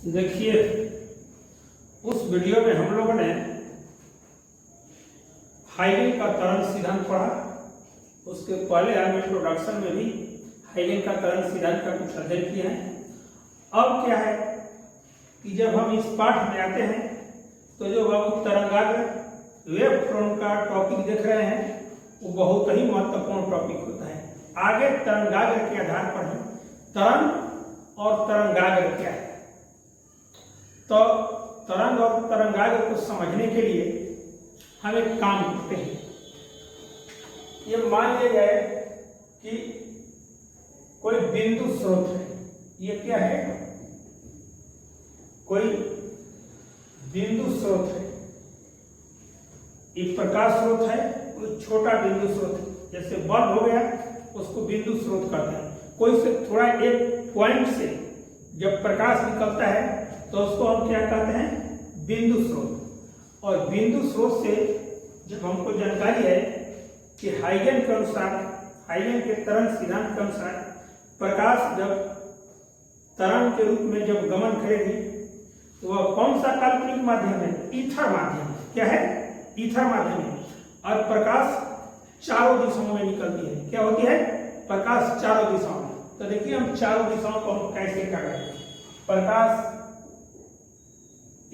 देखिए, उस वीडियो में हम लोगों ने हाइगन का त्वरण सिद्धांत पढ़ा। उसके पहले हम इंट्रोडक्शन में भी हाइगन का त्वरण सिद्धांत का कुछ अध्ययन किए हैं। अब क्या है कि जब हम इस पाठ में आते हैं तो जो बाबू तरंगाग्र वेव फ्रंट का टॉपिक देख रहे हैं वो बहुत ही महत्वपूर्ण टॉपिक होता है। आगे तरंगाग्र के आधार पर है तरंग और तरंगाग्र क्या है। तो तरंग और तरंगाग्र को समझने के लिए हम एक काम करते हैं। ये मान लिया जाए कि कोई बिंदु स्रोत है। ये क्या है? कोई बिंदु स्रोत है। एक प्रकाश स्रोत है, कोई छोटा बिंदु स्रोत है। जैसे बल्ब हो गया, उसको बिंदु स्रोत कहते हैं। कोई से थोड़ा एक पॉइंट से जब प्रकाश निकलता है तो उसको हम क्या कहते हैं? बिंदु स्रोत। और बिंदु स्रोत से जब हमको जानकारी है कि हाइगन के अनुसार, हाइगन के तरंग सिद्धांत के अनुसार प्रकाश जब तरंग के रूप में जब गमन करेगी तो वह कौन सा काल्पनिक माध्यम है? ईथर माध्यम। क्या है? ईथर माध्यम है। और प्रकाश चारों दिशाओं में निकलती है। क्या होती है? प्रकाश चारों दिशाओं में। तो देखिए हम चारों दिशाओं को हम कैसे कर रहे हैं। प्रकाश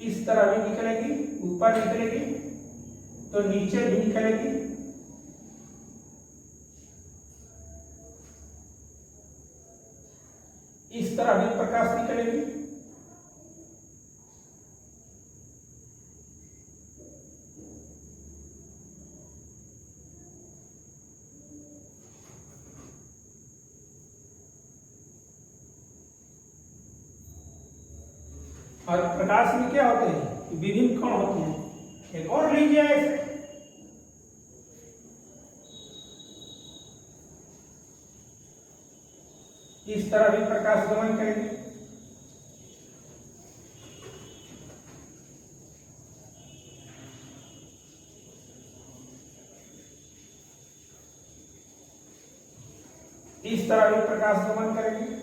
इस तरह भी निकलेगी, ऊपर निकलेगी तो नीचे भी निकलेगी, इस तरह भी प्रकाश निकलेगी, और प्रकाश में क्या होते हैं? विभिन्न कण होते हैं। एक और लीजिए ऐसे, इस तरह भी प्रकाश गमन करेंगे। इस तरह भी प्रकाश गमन करेंगे।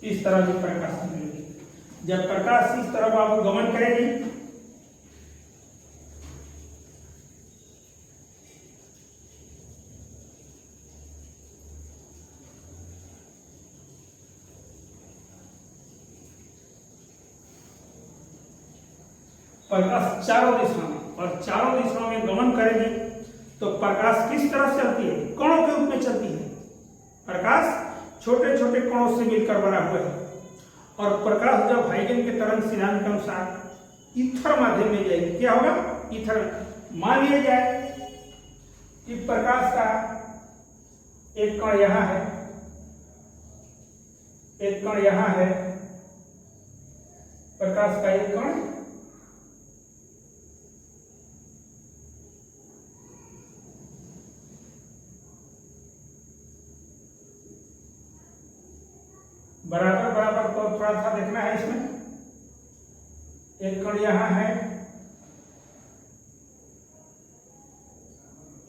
इस तरह भी प्रकाश निकलेगी। जब प्रकाश इस तरफ आप गमन करेगी प्रकाश चारों दिशाओं में, और चारों दिशाओं में गमन करेगी तो प्रकाश किस तरह चलती है? कणों के रूप में चलती है। प्रकाश छोटे छोटे कणों से मिलकर बना हुआ है। और प्रकाश जब हाइगन के तरंग सिद्धांत के अनुसार ईथर माध्यम में जाएगी, क्या होगा? ईथर। मान लिया जाए कि प्रकाश का एक कण यहां है, एक कण यहां है, प्रकाश का एक कण बराबर बराबर, तो थोड़ा सा देखना है इसमें। एक कण यहां है,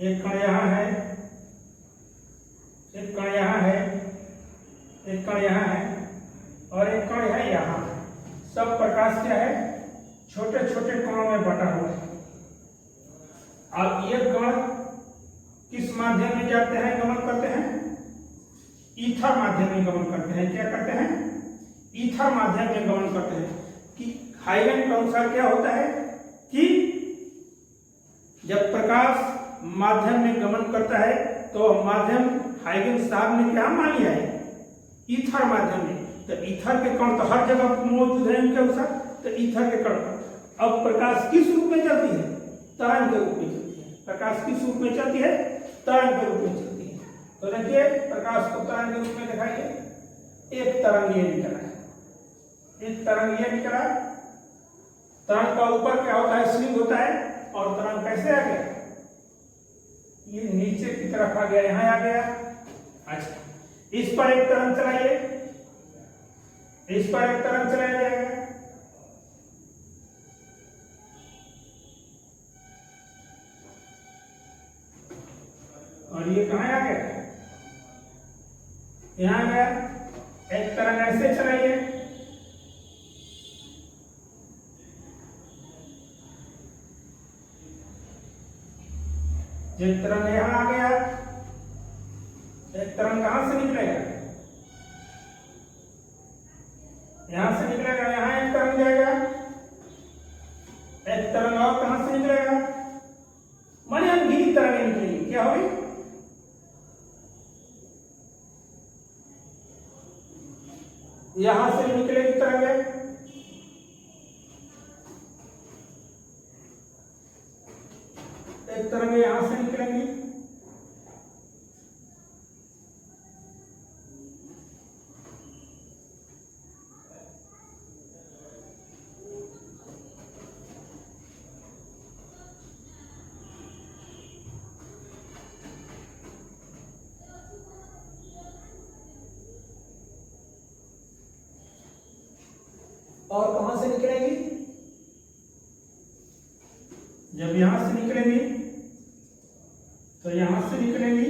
एक कण यहां है, एक कण यहां है, एक कण यहां है और एक कण है यहां। सब प्रकाश क्या है? छोटे छोटे कणों में बटा हुआ है। अब ये कण किस माध्यम में जाते हैं, गमन करते हैं? ईथर माध्यम में गमन करते हैं। क्या करते हैं? ईथर माध्यम में गमन करते हैं। कि हाइगन के अनुसार क्या होता है कि जब प्रकाश माध्यम में गमन करता है तो माध्यम हाइगन साहब ने क्या मान लिया है? ईथर माध्यम में। तो ईथर के कण तो हर जगह मौजूद है उनके अनुसार। तो ईथर के कण, अब प्रकाश किस रूप में चलती है? तरंग के रूप में चलती है। प्रकाश किस रूप में चलती है? तरंग के रूप में चलती है। तो देखिए प्रकाश को तरंग के रूप में दिखाइए। एक तरंग ये निकला है, एक तरंग ये निकला, तरंग का ऊपर क्या होता है, स्विंग होता है, और तरंग कैसे आ गया, ये नीचे की तरफ आ गया, यहां आ गया। अच्छा, इस पर एक तरंग चलाइए, इस पर एक तरंग चलाया जाएगा, और ये कहां आ गया, यहां आ गया। एक तरंग ऐसे चलाइए, एक तरंग यहां आ गया, एक तरंग कहां से निकलेगा, यहां से निकलेगा, यहां एक तरंग जाएगा, एक तरंग और कहां से निकलेगा, माने अनगिनत तरंगें निकलेगी, क्या होगी, यहां से निकलेगी तरंगें, एक तरंगें यहां से निकलेंगी, और कहां से निकलेंगी, जब यहां से निकलेंगी तो यहां से निकलेंगी,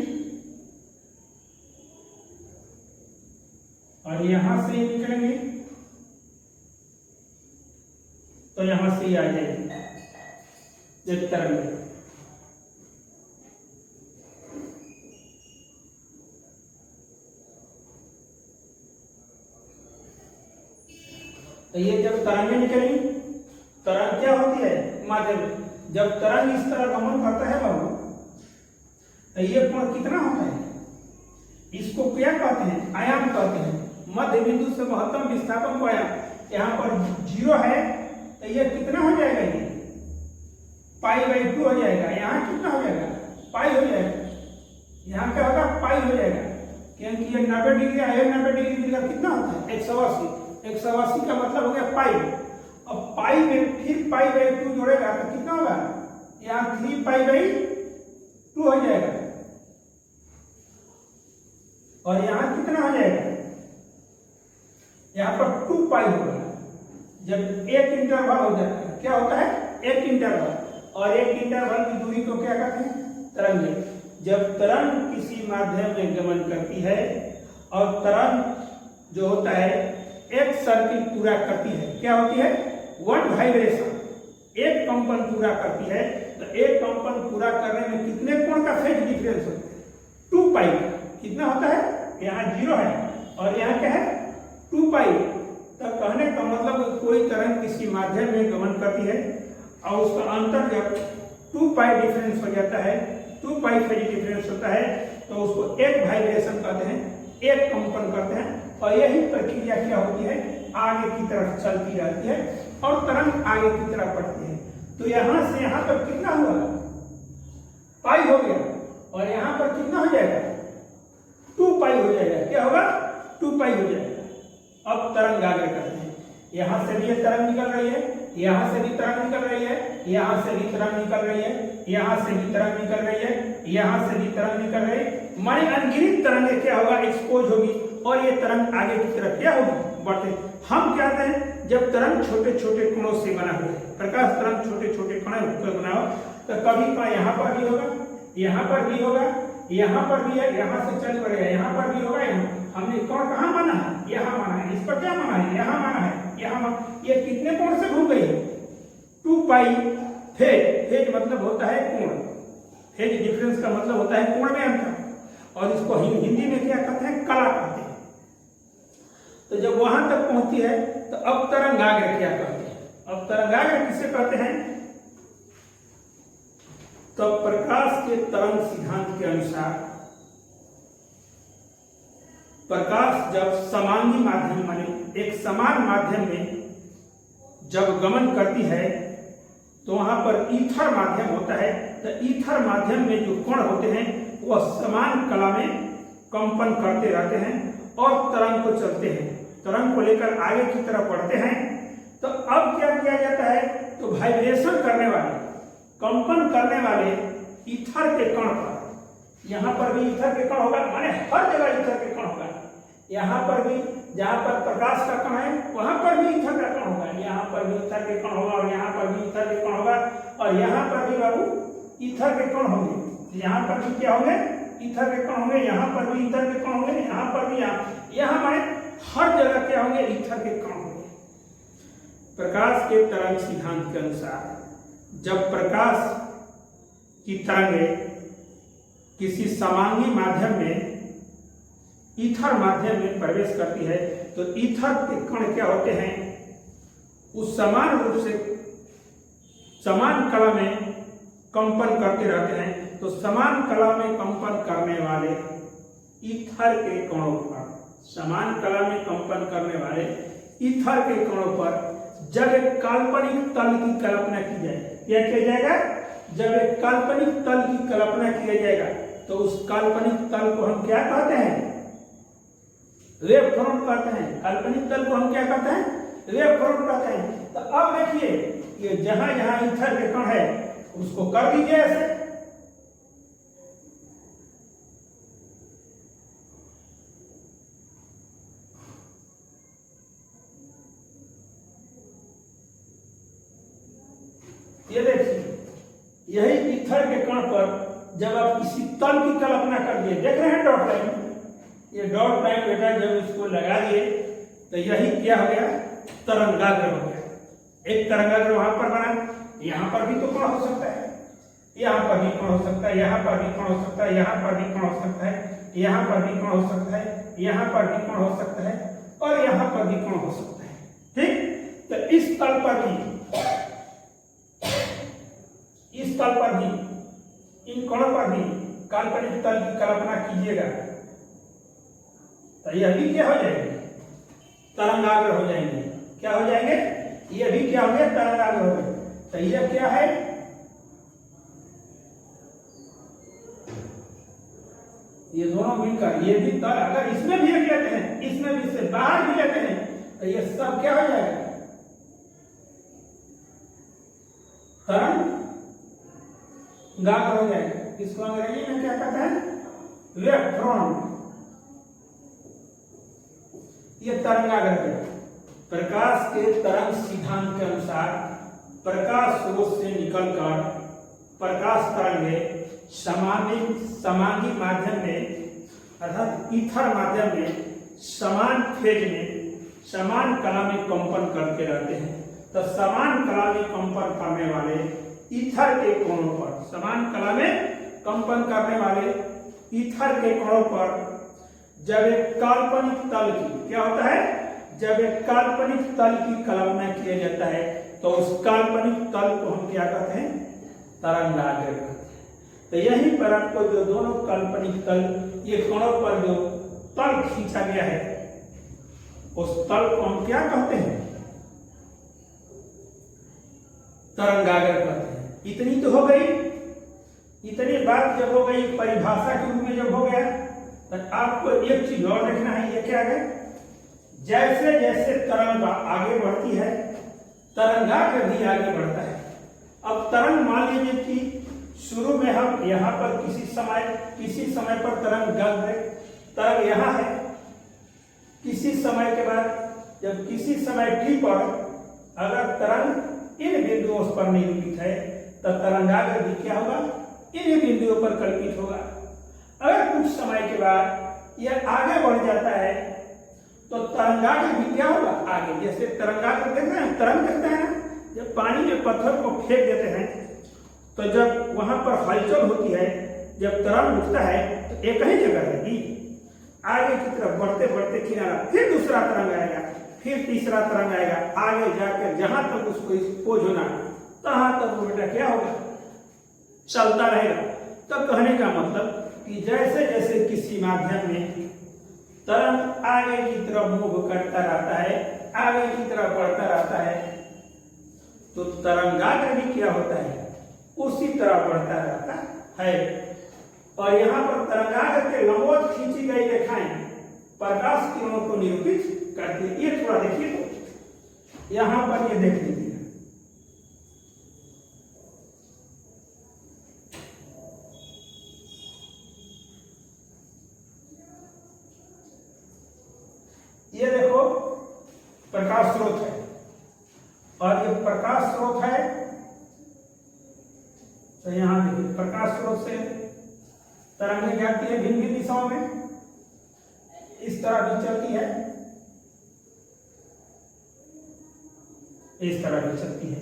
और यहां से निकलेंगी तो यहां से ही आ जाएगी एक तरंग। तो ये जब तरंगें निकलेंगी, तरंग क्या होती है, माध्यम, जब तरंग इस तरह गमन करता है बाबू, तो ये कोण कितना होता है, इसको क्या कहते हैं, आयाम कहते हैं। मध्य बिंदु से महत्तम विस्थापन को आयाम, यहाँ पर 0 है तो ये कितना हो जाएगा, ये π/2 हो जाएगा, यहाँ कितना हो जाएगा, पाई हो जाएगा, यहाँ क्या होगा, पाई हो जाएगा, क्योंकि ये 90 डिग्री है, 90 डिग्री का कितना होता है, 180, 180 का मतलब हो गया पाई। अब पाई में फिर π/2 जोड़ेगा तो कितना होगा, यहाँ 3π/2 हो जाएगा, और यहाँ कितना हो जाएगा, यहाँ पर 2π होगा। जब एक इंटरवल हो जाता है, क्या होता है, एक इंटरवल, और एक इंटरवल की दूरी को क्या कहते हैं, तरंगे। जब तरंग किसी माध्यम में गमन करती है और तरंग जो होता है एक सर्किल पूरा करती है, क्या होती है, वन वाइब्रेशन, एक कंपन पूरा करती है, तो एक कंपन पूरा करने में कितने कोण का फेज डिफरेंस होता है, 2π। कितना होता है, यहाँ 0 है और यहाँ क्या है, 2π। तो कहने का मतलब कोई तरंग किसी माध्यम में गमन करती है और उसका अंतर जब 2π डिफरेंस हो जाता है, 2π फेज डिफरेंस होता है, तो उसको एक वाइब्रेशन कहते हैं, एक कंपन करते हैं, और यही प्रक्रिया क्या होती है, आगे की तरफ चलती रहती है और तरंग आगे की तरफ बढ़ती है। तो यहाँ से यहाँ पर कितना हुआ, पाई हो गया, और यहाँ पर कितना हो जाएगा, 2π हो जाएगा, क्या होगा, 2π हो जाएगा। अब तरंग आगे करते हैं, यहाँ से भी तरंग निकल रही है, यहाँ से भी तरंग निकल रही है, यहाँ से भी तरंग निकल रही है, यहाँ से भी तरंग निकल रही है, यहाँ से भी तरंग निकल रही है, माने अनगिनत तरंगें क्या होगा, एक्सपोज होगी, और ये तरंग आगे की तरफ क्या होगी, बढ़ते। हम क्या कहते हैं, जब तरंग छोटे छोटे कणों से बना हुआ है, प्रकाश तरंग छोटे छोटे कणों से बना हो, तो कभी कण यहाँ पर भी होगा, यहाँ पर भी होगा, यहाँ पर भी है, यहाँ से चल पड़ेगा, यहाँ पर भी होगा, यहाँ हमने कौन कहाँ माना है, यहाँ माना है, इस पर क्या माना है, यहाँ माना है, यहाँ माना, ये कितने कोण से घूम गई है, 2π फेज। फेज मतलब होता है कोण, फेज डिफरेंस का मतलब होता है कोण में अंतर, और इसको हिंदी में क्या कहते हैं, कला कहते हैं। तो जब वहां तक पहुंचती है तो अब तरंगाग्र क्या कहते हैं, अब तरंगाग्र किसे कहते हैं, तो प्रकाश के तरंग सिद्धांत के अनुसार प्रकाश जब समांगी माध्यम माने एक समान माध्यम में जब गमन करती है तो वहां पर ईथर माध्यम होता है, तो ईथर माध्यम में जो कण होते हैं वह समान कला में कंपन करते रहते हैं और तरंग को चलते हैं। तरंग को लेकर आगे की तरफ बढ़ते हैं तो अब क्या किया जाता है, तो वाइब्रेशन करने वाले, कंपन करने वाले ईथर के कण पर, यहाँ पर भी ईथर के कण होगा, माने हर जगह ईथर के कण होगा, यहाँ पर भी जहाँ पर प्रकाश का कण है वहां पर भी ईथर का कण होगा, यहाँ पर भी ईथर के कण होगा और यहाँ पर भी ईथर के कण होगा और यहाँ पर भी बाबू ईथर के कण होंगे। यहाँ पर भी क्या होंगे, ईथर के कण होंगे, यहाँ पर भी ईथर के कण होंगे, यहाँ पर भी, यहाँ माने हर जगह क्या होंगे, ईथर के कण होंगे। प्रकाश के तरंग सिद्धांत के अनुसार जब प्रकाश की तरंगें किसी समांगी माध्यम में, ईथर माध्यम में प्रवेश करती है तो ईथर के कण क्या होते हैं, उस समान रूप से समान कला में कंपन करते रहते हैं। तो समान कला में कंपन करने वाले ईथर के कणों पर, समान कला में कंपन करने वाले ईथर के कणों पर जब एक काल्पनिक तल की कल्पना की जाए, क्या किया जाएगा, जब एक काल्पनिक तल की कल्पना किया जाएगा तो उस काल्पनिक तल को हम क्या कहते हैं, वेव फ्रंट कहते हैं। काल्पनिक तल को हम क्या कहते हैं, वेव फ्रंट कहते हैं। तो अब देखिए ये जहां जहां ईथर के कण है उसको कर दीजिए ऐसे, ये देखिए यही ईथर के कण पर जब आप किसी तल की कल्पना कर दिए, देख रहे हैं डॉट लाइन, ये डॉट लाइन बेटा जब इसको लगा दिए तो यही क्या हो गया, तरंगाग्र हो गया। एक तरंगाग्र वहां पर बना, यहाँ पर भी तो कण हो सकता है, यहाँ पर भी कण हो सकता है, यहाँ पर भी कण हो सकता है, यहाँ पर भी कण हो सकता है, यहाँ पर भी कण हो सकता है, यहाँ पर भी कण हो सकता है और यहाँ पर भी कण हो सकता है। ठीक, तो इस तल पर भी, इस तल पर भी, इन कणों पर भी काल्पनिक तल की कल्पना कीजिएगा तो यह भी क्या हो जाएंगे, तरंगाग्र हो जाएंगे। क्या हो जाएंगे, ये भी क्या हो गया, तरंगाग्र हो गए। तो यह क्या है, ये दोनों मिलकर, ये भी तल, अगर इसमें भी एक लेते हैं, इसमें भी से बाहर भी लेते हैं तो ये सब क्या हो जाएगा, तरंग गाग्र हो जाएगा। इसको अंग्रेजी में क्या कहते हैं, वेव फ्रंट। ये तरंगाग्र है। प्रकाश के तरंग सिद्धांत के अनुसार प्रकाश स्रोत से निकलकर प्रकाश तरंगें समांगी माध्यम में अर्थात ईथर माध्यम में समान फेज में, समान कला में कंपन करते रहते हैं। तो समान कला में कंपन करने वाले ईथर के कोणों पर, समान कला में कंपन करने वाले ईथर के कोणों पर जब एक काल्पनिक तल की, क्या होता है, जब एक काल्पनिक तल की कल्पना किया जाता है तो उस काल्पनिक तल को हम क्या कहते हैं, तरंगाग्र कहते हैं। तो यही पर आपको जो दोनों काल्पनिक तल, ये कोणों पर जो तल खींचा गया है उस तल को हम क्या कहते हैं, तरंगाग्र कहते हैं। इतनी तो हो गई, इतनी बात जब हो गई, परिभाषा के रूप में जब हो गया तो आपको एक चीज और देखना है, ये क्या है, जैसे जैसे तरंग आगे बढ़ती है तरंगाग्र भी आगे बढ़ता है। अब तरंग मान लीजिए कि शुरू में हम यहाँ पर किसी समय पर तरंग तरंग यहाँ है, किसी समय के बाद जब किसी समय t पर अगर तरंग इन बिंदुओं पर निरूपित है तो तरंगाग्र भी क्या होगा, इन बिंदुओं पर कल्पित होगा। अगर कुछ समय के बाद यह आगे बढ़ जाता है तो तरंगाग्र भी क्या होगा, आगे। जैसे तरंगाग्र देख रहे हैं, तरंग देखते हैं ना, जब पानी में पत्थर को फेंक देते हैं तो जब वहां पर हलचल होती है, जब तरंग उठता है तो एक ही जगह रहेगी, आगे की तरफ बढ़ते बढ़ते किनारा, फिर दूसरा तरंग आएगा, फिर तीसरा तरंग आएगा, आगे जाकर जहां तक उसको एक्सपोज होना तहां तक वो बेटा क्या होगा, चलता रहेगा। तो कहने का मतलब कि जैसे जैसे किसी माध्यम में तरंग आगे की तरफ मूव करता रहता है, आगे की तरफ बढ़ता रहता है, तो तरंगाग्र भी क्या होता है, उसी तरह बढ़ता रहता है। और यहाँ पर तरंगाग्र के लंबवत खींची गई रेखाएं प्रकाश किरणों को निरूपित करती है। ये थोड़ा देखिए, तो यहां पर ये देख लीजिए, ये देखो प्रकाश स्रोत है और ये प्रकाश स्रोत है। तो यहां देखिए प्रकाश स्रोत से तरंगें जाती है भिन्न भिन्न दिशाओं में, इस तरह भी चलती है, इस तरह भी चलती है,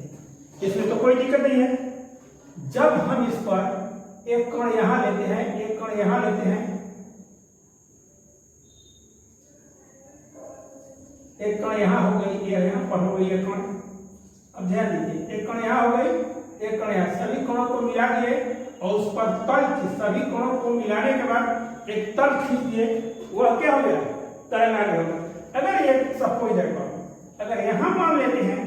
इसमें तो कोई दिक्कत नहीं है। जब हम इस पर एक कण यहां लेते हैं, एक कण यहां लेते हैं, एक कण यहां हो गई, ये यहां पर हो गई एक कण। अब ध्यान दीजिए, एक कण यहां हो गई, एक कण यहां, सभी कणों को मिला दिए और उस पर तल, सभी कणों को मिलाने के बाद एक तल खींच दिए, वह क्या हो गया? तरंगाग्र हो गया। अगर ये सपोज देखो, अगर यहां मान लेते हैं,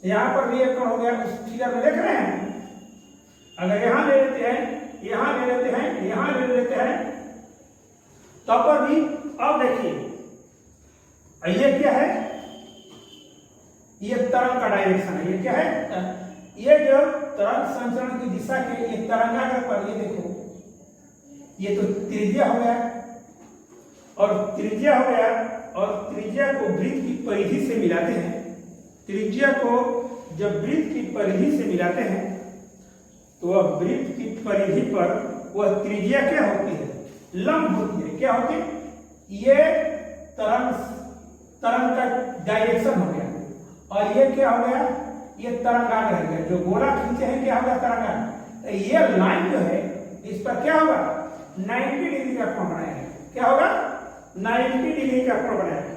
यहां पर भी एक कण हो गया, उस फिगर में देख रहे हैं, अगर यहां ले लेते हैं, यहां ले लेते हैं, यहां ले लेते हैं, तब पर भी अब देखिए ये क्या है? ये तरंग का डायरेक्शन है। ये क्या है? ये जो तरंग संचरण की दिशा के, ये तरंगाग्र पर, ये देखो, ये तो त्रिज्या हो गया और त्रिज्या हो गया, और त्रिज्या को वृत्त की परिधि से मिलाते हैं। त्रिज्या को जब वृत्त की परिधि से मिलाते हैं तो वह वृत्त की परिधि पर वह त्रिज्या क्या होती है? लंब होती है। क्या होती है? ये तरंग का डायरेक्शन हो गया, और ये क्या हो गया? ये तरंगाग्र है गया, जो गोला खींचे हैं, क्या होगा? तरंगाग्र। ये लाइन जो है, इस पर क्या होगा? 90 डिग्री का कोण बनाएगा। क्या होगा? 90 डिग्री का कोण बनाएगा।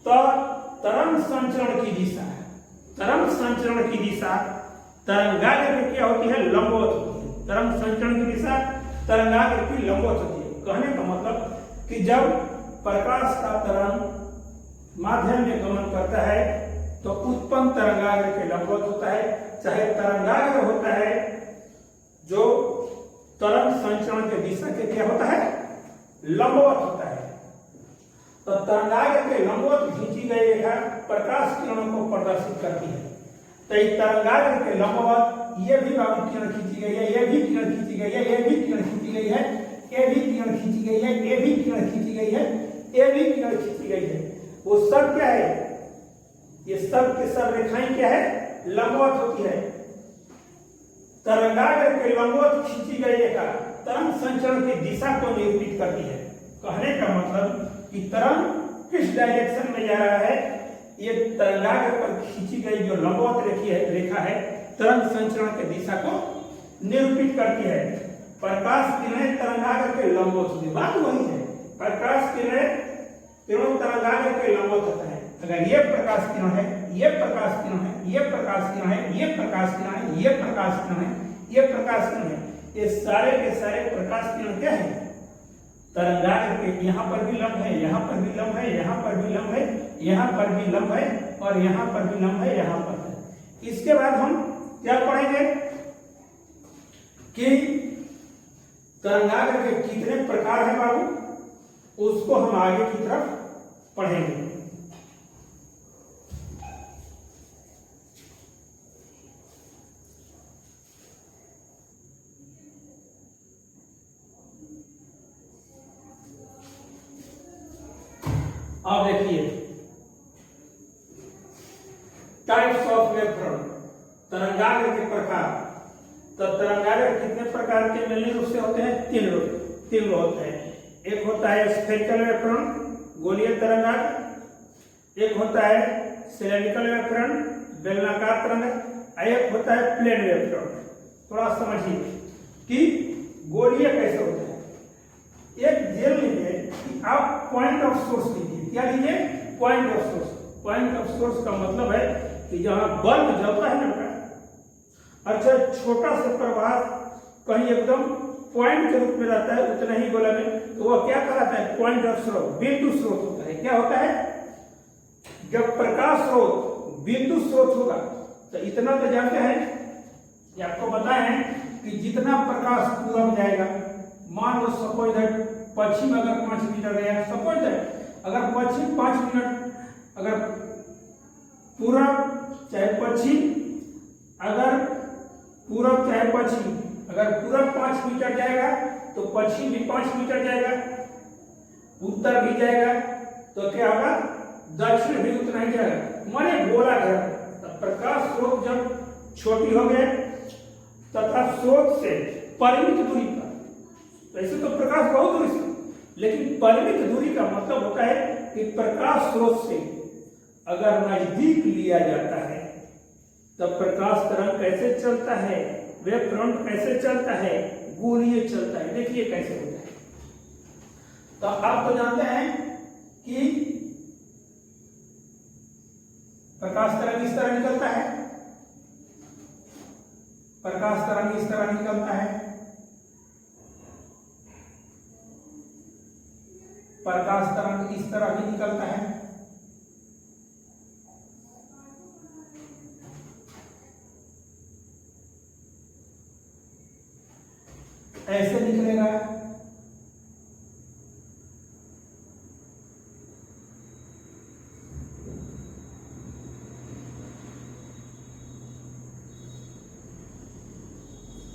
तो तरंग संचरण की दिशा, तरंग संचरण की दिशा तरंगाग्र में क्या होती है? लंबवत होती है। तरंग संचरण की दिशा तरंगाग्र की लंबवत होती है। कहने का मतलब कि जब प्रकाश का तरंग माध्यम में गमन करता है तो उत्पन्न तरंगाग्र के लंबवत होता है। चाहे तरंगाग्र होता है जो तरंग संचरण के दिशा के क्या होता है? लंबवत होता है। तो तरंगाग्र के लंबवत खींची गई रेखा प्रकाश किरणों को प्रदर्शित करती है। तो इस तरंगाग्र के लंबवत ये भी बाबू किरण खींची गई है, ये भी किरण खींची गई है, ये भी किरण खींची गई है, ये भी किरण खींची गई है, ये भी किरण खींची गई है, ये भी किरण खींची गई है। वो सब क्या है? ये सब के सब रेखाएं क्या है? लंबवत होती है। तरंगाग्र के लंबवत खींची गई रेखा तरंग संचरण की दिशा को निरूपित करती है। कहने का मतलब कि तरंग किस डायरेक्शन में जा रहा है, ये तरंगाग्र पर खींची गई जो लंबवत रेखा है तरंग संचरण की दिशा को निरूपित करती है। प्रकाश किरणें तरंगाग्र के लंबवत होती है। बात वही है, प्रकाश किरणें तरंगाग्र के लंबवत होता है। अगर ये प्रकाश किरण है, ये प्रकाश किरण है, ये प्रकाश किरण है, ये प्रकाश किरण है, ये प्रकाश किरण है, ये प्रकाश किरण है, ये सारे के सारे प्रकाश किरण क्या है? तरंगाग्र के। यहाँ पर भी लंब है, यहाँ पर भी लंब है, यहाँ पर भी लंब है, यहाँ पर भी लंब है, और यहाँ पर भी लंब है, यहाँ पर है। इसके बाद हम क्या पढ़ेंगे कि तरंगाग्र के कितने प्रकार हैं बाबू, उसको हम आगे की तरफ पढ़ेंगे। अब देखिए टाइप्स ऑफ वेवफ्रंट, तरंगाग्र के प्रकार। तो तरंगाग्र कितने प्रकार के मेनली रूप से होते हैं? तीन होते हैं। एक होता है स्फेरिकल वेवफ्रंट, गोलीय तरंगाग्र, एक होता है सिलेंड्रिकल वेवफ्रंट, बेलनाकार तरंग, एक होता है प्लेन वेवफ्रंट। थोड़ा समझिए कि गोलीय कैसे होता है। एक जेल लीजिए कि आप पॉइंट ऑफ सोर्स लीजिए। क्या लीजिए? Point of source. Point of source का मतलब है कि जहां बल्ब जलता है ना, अच्छा छोटा सा प्रवाह कहीं एकदम पॉइंट के रूप में रहता है उतना ही गोला में, तो वह क्या कहलाता है? पॉइंट ऑफ स्रोत, बिंदु स्रोत होता है। क्या होता है? जब प्रकाश स्रोत बिंदु स्रोत होगा तो इतना तो जानते हैं, आपको बताएं कि जितना प्रकाश पूरब जाएगा, मान लो सपोज दैट पश्चिम अगर 5 मीटर गया, सपोज अगर पश्चिम 5 मिनट, अगर पूरब चाहे पश्चिम, अगर पूरब चाहे पश्चिम, अगर पूरब 5 मीटर जाएगा तो पश्चिम भी 5 मीटर जाएगा, उत्तर भी जाएगा, तो क्या होगा, दक्षिण भी उतना ही जाएगा, माने गोला घेरा। प्रकाश स्रोत जब छोटी हो गए तथा स्रोत से परिमित दूरी पर, वैसे तो प्रकाश बहुत दूरी से, लेकिन परिमित दूरी का मतलब होता है कि प्रकाश स्रोत से अगर नजदीक लिया जाता है तब प्रकाश तरंग कैसे चलता है, वेव फ्रंट कैसे चलता है, गोलीय चलता है। देखिए कैसे होता है। तो आप तो जानते हैं कि प्रकाश तरंग इस तरह निकलता है, प्रकाश तरंग इस तरह निकलता है, प्रकाश तरंग इस तरह भी निकलता है, ऐसे निकलेगा,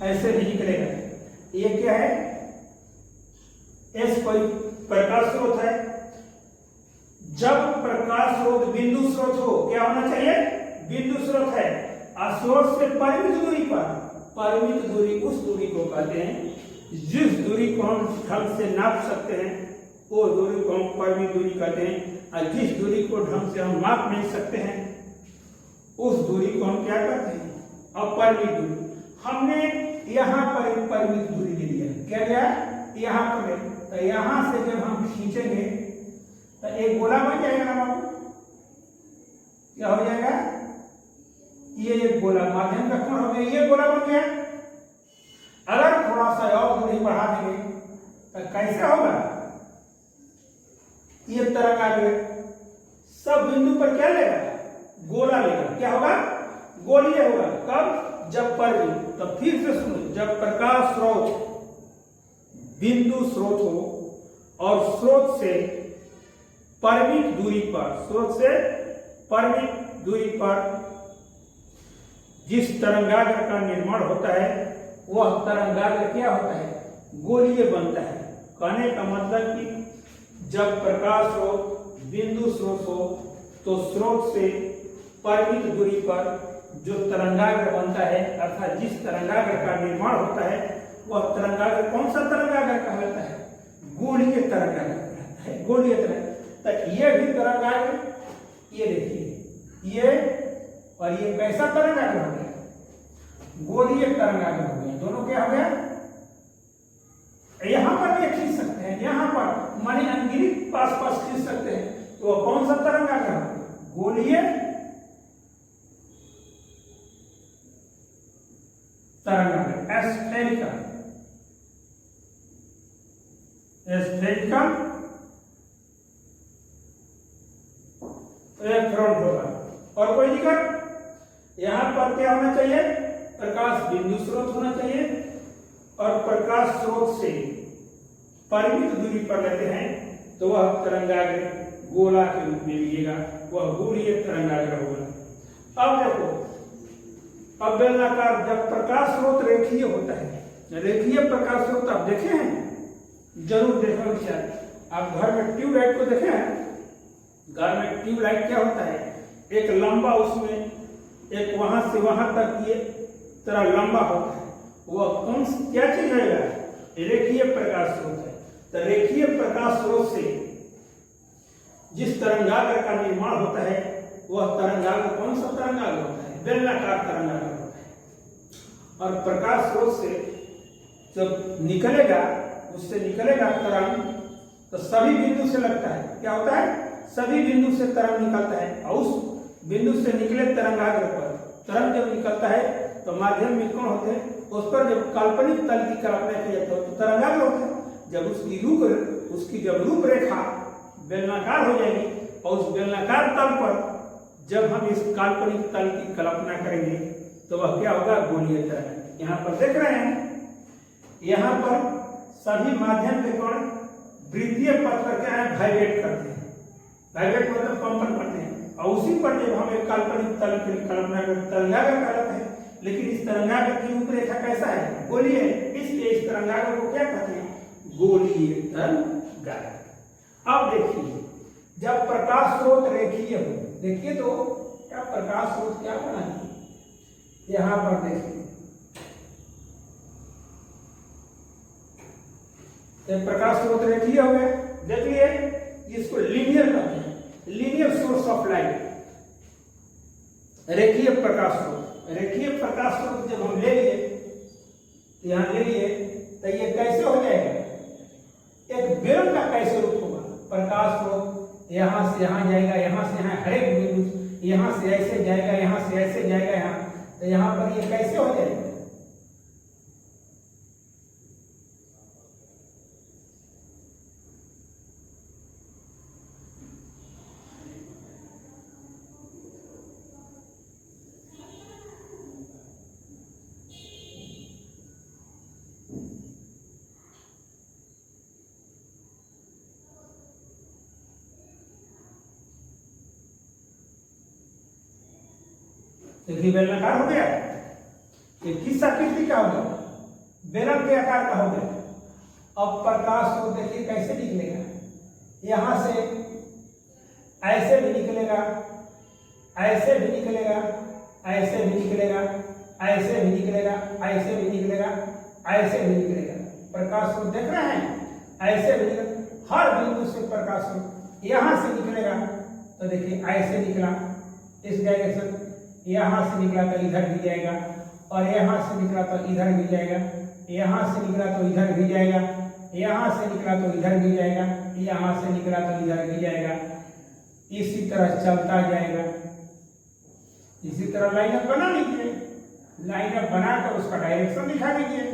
ऐसे भी निकलेगा। ये क्या है, एस कोई प्रकाश स्रोत है। जब प्रकाश स्रोत बिंदु स्रोत हो, क्या होना चाहिए, बिंदु स्रोत है, और स्रोत से परिमित दूरी पर, परिमित दूरी उस दूरी को कहते हैं जिस दूरी को हम ढंग से नाप सकते हैं, वो दूरी को हम परिमित दूरी कहते हैं, और जिस दूरी को ढंग से हम माप नहीं सकते हैं उस दूरी को हम क्या कहते हैं, अपरिमित दूरी। हमने यहाँ पर परिमित दूरी ले लिया, क्या लिया, यहाँ पर, तो यहाँ से जब हम खींचेंगे तो एक गोला बन जाएगा ना बाबू, क्या हो जाएगा, ये एक गोला, माध्यम का कोण हो गया, ये गोला बन गया। अगर थोड़ा सा और दूरी बढ़ा देंगे तो कैसे होगा, ये तरंग आ गए, सब बिंदु पर क्या लेगा, गोला लेगा, क्या होगा, गोलीय होगा। कब, जब परिमित। तो फिर से सुनो, जब प्रकाश स्रोत बिंदु स्रोत हो और स्रोत से परिमित दूरी पर, स्रोत से परिमित दूरी पर जिस तरंगाग्र का निर्माण होता है वह तरंगाग्र क्या होता है, गोलीय बनता है। कहने का मतलब कि जब प्रकाश स्रोत बिंदु स्रोत हो तो स्रोत से परिमित दूरी पर जो तरंगाग्र बनता है, अर्थात जिस तरंगाग्र का निर्माण होता है वह तरंगाग्र कौन सा तरंगाग्र कहलाता है, गोलीय तरंगाग्र कहलाता है, गोलीय तरंग। तो ये भी तरंगाग्र, ये देखिए, ये और ये कैसा तरंगाग्र हो गया, गोलीय तरंगाग्र हो गया। दोनों क्या हो गया, यहां पर भी खींच सकते हैं, यहां पर माने अनगिनत पास पास खींच सकते हैं, तो वह कौन सा तरंगाग्र हो, गोलीय तरंगाग्र, एस्फेरिकल, एस्फेरिकल फ्रंट होगा। और कोई दिक्कत, यहां पर क्या होना चाहिए, प्रकाश बिंदु स्रोत होना चाहिए और प्रकाश स्रोत से परिमित दूरी पर लेते हैं तो वह तरंगाग्र गोला के रूप में मिलेगा, वह गोलीय तरंगाग्र होगा। अब देखो, अब बेलनाकार, जब प्रकाश स्रोत रेखीय होता है, रेखीय प्रकाश स्रोत आप देखे हैं, जरूर देखा विचार। आप घर में ट्यूबलाइट को देखे हैं, घर में ट्यूबलाइट क्या होता है, एक लंबा, उसमें एक वहां से वहां तक ये तरह लंबा होता है, वह कौन क्या चीज रहेगा, रेखीय प्रकाश स्रोत है। तो रेखीय प्रकाश स्रोत से जिस तरंगाग्र का निर्माण होता है वह तरंगाग्र कौन सा तरंगाग्र होता है, बेलनाकार तरंगाग्र होता है। और प्रकाश स्रोत से जब निकलेगा, उससे निकलेगा तरंग, तो सभी बिंदु से लगता है, क्या होता है, सभी बिंदु से तरंग निकलता है, और उस बिंदु से निकले तरंगाग्र पर तरंग जब निकलता है तो माध्यम में कौन होते हैं, उस पर जब काल्पनिक तल की कल्पना की जाती है तो तरंगाग्र होते हैं। जब उसकी जब रूपरेखा बेलनाकार हो जाएगी और उस बेलनाकार तल पर जब हम इस काल्पनिक तल की कल्पना करेंगे तो वह क्या होगा, गोलीय तरंग। यहाँ पर देख रहे हैं, यहाँ पर सभी माध्यम के कोण वृत्तीय पथ पर क्या है, वाइब्रेट करते हैं। वाइब्रेट मतलब कंपन करते हैं। और उसी पर जब हम एक काल्पनिक तल की कल्पना करते, तरंगागर कहलाता है। लेकिन इस तरंगागर की रूपरेखा कैसा है, गोलीय है, इसलिए इस तरंगागर को क्या कहते हैं, गोलीय तरंगागर। अब देखिए, जब प्रकाश स्रोत रेखीय हो, देखिए तो क्या प्रकाश स्रोत क्या बना है, यहां पर देखिए प्रकाश स्रोत रेखीय हो गया। देखिए इसको लीनियर कहते हैं, लीनियर सोर्स ऑफ लाइट, रेखीय प्रकाश स्रोत। रेखीय प्रकाश स्रोत जब हम ले लिए, यहां ले लिए, तो ये कैसे हो जाएगा, एक बेलन का कैसे रूप होगा, प्रकाश स्रोत यहां से यहां जाएगा, यहां से यहां, हर एक बिंदु यहां से ऐसे जाएगा, यहां से ऐसे जाएगा, यहां, तो यहां पर ये कैसे हो जाएगा, देखिए बेलनाकार हो गया। ये किस आकृति का हो गया, बेलन के आकार का हो गया। अब प्रकाश स्रोत देखिए कैसे निकलेगा, यहां से ऐसे भी निकलेगा, ऐसे भी निकलेगा, ऐसे भी निकलेगा, ऐसे भी निकलेगा, ऐसे भी निकलेगा, ऐसे भी निकलेगा। प्रकाश स्रोत देख रहे हैं, ऐसे भी निकलेगा, हर बिंदु से प्रकाश स्रोत यहां से निकलेगा, तो देखिए ऐसे निकला, इस डायरेक्शन, यहां से निकला तो इधर भी जाएगा, और यहां से निकला तो इधर भी जाएगा, यहां से निकला तो इधर भी जाएगा, यहां से निकला तो इधर भी जाएगा, यहां से निकला तो इधर भी जाएगा, इसी तरह चलता जाएगा। इसी तरह लाइनअप बना लीजिए, लाइनअप बनाकर उसका डायरेक्शन दिखा दीजिए।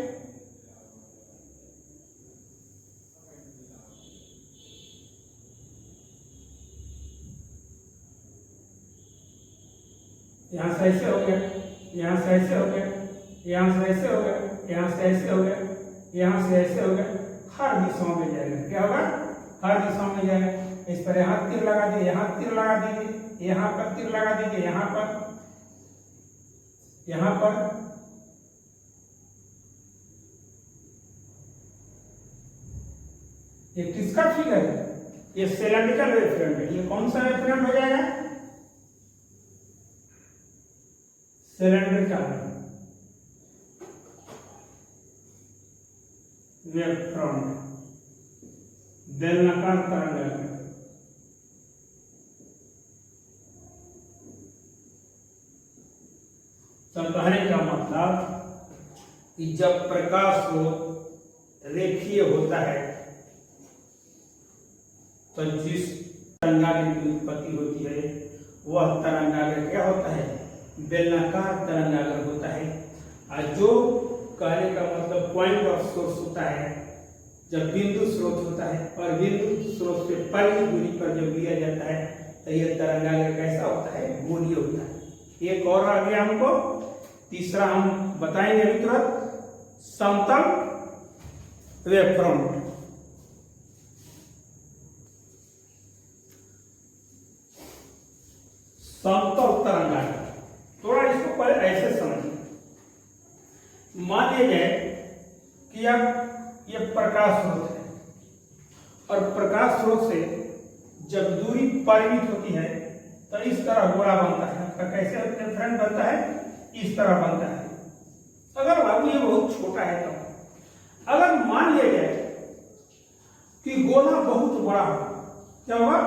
यहां से ऐसे हो गया, यहां से ऐसे हो गया, यहां से ऐसे हो गया, यहां से ऐसे हो गया, यहां से ऐसे हो गया, हर दिशाओं में जाएगा। क्या होगा, हर दिशाओं में जाएगा। इस पर यहां तीर लगा दीजिए, यहां तीर लगा दीजिए, यहां पर तीर लगा दीजिए, यहां पर, यहां पर, ये किसका फिगर है, ये सिलेंड्रिकल वेवफ्रंट है। ये कौन सा वेवफ्रंट हो जाएगा, सिलेंड्रिकल वेवफ्रंट, बेलनाकार तरंगागर। तो कहने का मतलब कि जब प्रकाश स्रोत रेखीय होता है तो जिस तरंगागर की उत्पत्ति होती है वह तरंगागर क्या होता है, बेलनाकार तरंगागर होता है। और जो कहने का मतलब पॉइंट ऑफ सोर्स होता है, जब बिंदु स्रोत होता है और बिंदु स्रोत से परिमित दूरी पर जब लिया जाता है तो यह तरंगागर कैसा होता है, गोलीय होता है। एक और आ गया हमको, तीसरा हम बताएंगे अभी तुरंत, समतल वेवफ्रंट। समतल तरंगागर, थोड़ा इसको पहले ऐसे समझिए। मान लिया जाए कि अब ये प्रकाश स्रोत है और प्रकाश स्रोत से जब दूरी परिमित होती है तो इस तरह गोला बनता है। आपका कैसे वेवफ्रंट बनता है, इस तरह बनता है। अगर बाबू ये बहुत छोटा है तो अगर मान लिया जाए कि गोला बहुत बड़ा हो, क्या होगा,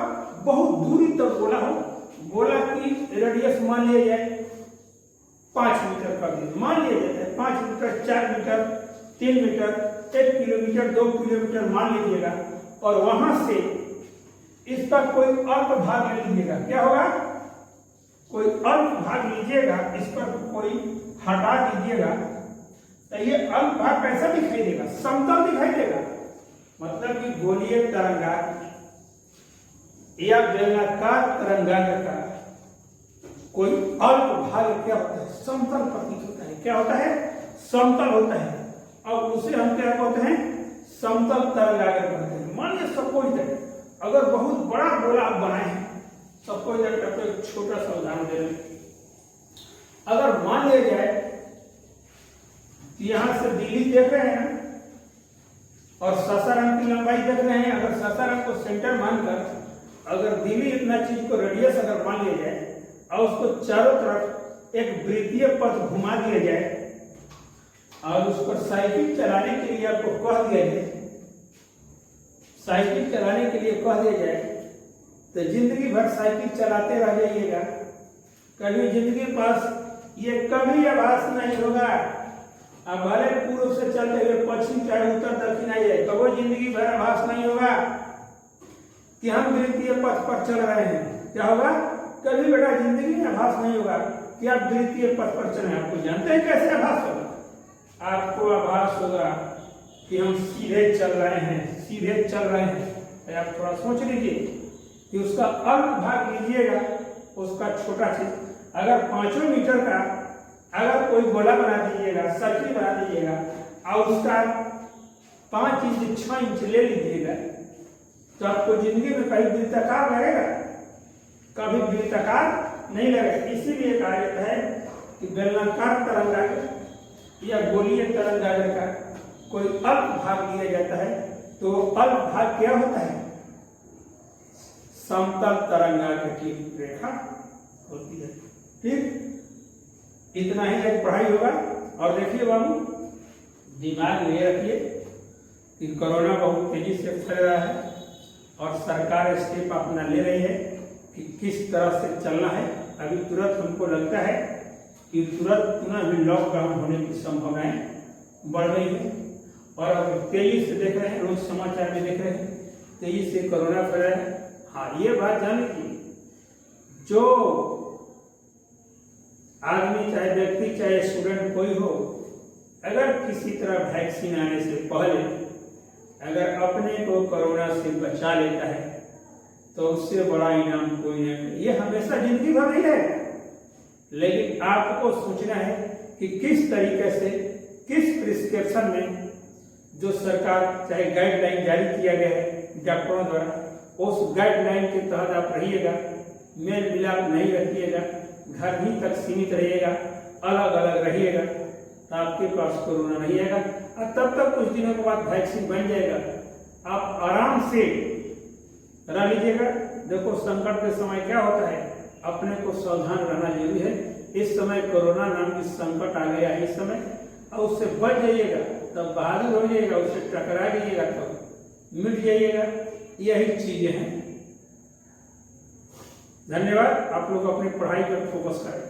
बहुत दूरी तक गोला हो, गोला की रेडियस मान लिया जाए 5 मीटर कर दी, मान लिया जाता है 5 metre, 4 metre, 3 metre, 1 kilometre, 2 kilometre मान लीजिएगा, और वहां से इसका कोई अल्प भाग ले लीजिएगा। क्या होगा, कोई अल्प भाग लीजिएगा, इस पर कोई हटा दीजिएगा, तो ये अल्प भाग कैसा दिखाई देगा, समतल दिखाई देगा। मतलब कि गोलीय तरंगागर या बेलनाकार तरंगागर का कोई अल्प भाग क्या होता है, समतल प्रतीत होता है। क्या होता है, समतल होता है। और उसे हम क्या कहते हैं, समतल तरंगागर कहते हैं। मान लीजिए सपोज दैट अगर बहुत बड़ा गोला आप बनाए हैं, सपोज दैट आपको एक छोटा सा उदाहरण दे रहे हैं, अगर मान लिया जाए कि यहां से दिल्ली देख रहे हैं और सासाराम की लंबाई देख रहे हैं, अगर सासाराम को सेंटर मानकर अगर दिल्ली इतना चीज को रेडियस अगर मान लिया जाए और उसको चारों तरफ एक वृत्तीय पथ घुमा दिया जाए और उस पर साइकिल चलाने के लिए आपको कह दिया जाए, साइकिल चलाने के लिए कह दिया जाए, तो जिंदगी भर साइकिल चलाते रह जाइएगा, कभी जिंदगी पास ये कभी आभास नहीं होगा। अब भले पूर्व से चलते हुए पश्चिम चाहे उत्तर दक्षिण आ जाए, तो वो जिंदगी भर आभास नहीं होगा कि हम वृत्तीय पथ पर चल रहे हैं। क्या होगा? कभी बेटा जिंदगी में आभास नहीं होगा कि आप वृत्तीय पथ पर चले। आपको जानते हैं कैसे आभास होगा? आपको आभास होगा कि हम सीधे चल रहे हैं, सीधे चल रहे हैं। आप थोड़ा सोच लीजिए कि उसका अल्प भाग लीजिएगा, उसका छोटा चीज, अगर 5 मीटर का अगर कोई गोला बना दीजिएगा, सर्किल बना दीजिएगा और उसका 5 इंच 6 इंच ले लीजिएगा, तो आपको जिंदगी में कभी वृत्ताकार लगेगा? कभी वृत्ताकार नहीं लगेगा। इसीलिए कहा जाता है कि बेलनाकार तरंगाग्र या गोलीय तरंगाग्र का कोई अल्प भाग लिया जाता है, तो अल्प भाग क्या होता है? समतल तरंगाग्र की रेखा होती है। ठीक, इतना ही एक पढ़ाई होगा। और देखिए बाबू, दिमाग में रखिए कि कोरोना बहुत तेजी से फैल रहा है और सरकार स्टेप अपना ले रही है कि किस तरह से चलना है। अभी तुरंत हमको लगता है कि तुरंत पुनः भी लॉकडाउन होने की संभावनाएं बढ़ रही है और अब तेजी से देख रहे हैं, रोज समाचार में देख रहे हैं तेजी से कोरोना फैल रहा है। हाँ, ये बात जान लीजिए, जो आदमी चाहे व्यक्ति चाहे स्टूडेंट कोई हो, अगर किसी तरह वैक्सीन आने से पहले अगर अपने को कोरोना से बचा लेता है तो उससे बड़ा इनाम कोई नहीं। ये हमेशा जिंदगी भर नहीं रहेगा, लेकिन आपको सोचना है कि किस तरीके से, किस प्रिस्क्रिप्शन में जो सरकार चाहे गाइडलाइन जारी किया गया है डॉक्टरों द्वारा, उस गाइडलाइन के तहत आप रहिएगा, मेल मिलाप नहीं रखिएगा, घर ही तक सीमित रहिएगा, अलग अलग रहिएगा, तो आपके पास कोरोना नहीं आएगा। और तब तक कुछ दिनों के बाद वैक्सीन बन जाएगा, आप आराम से रह लीजिएगा। देखो, संकट के समय क्या होता है, अपने को सावधान रहना जरूरी है। इस समय कोरोना नाम की संकट आ गया है इस समय, और उससे बच जाइएगा, तब बहादुर हो जाइएगा, उससे टकरा जाइएगा तो मिट जाइएगा। यही चीजें हैं। धन्यवाद। आप लोग अपनी पढ़ाई पर फोकस करें।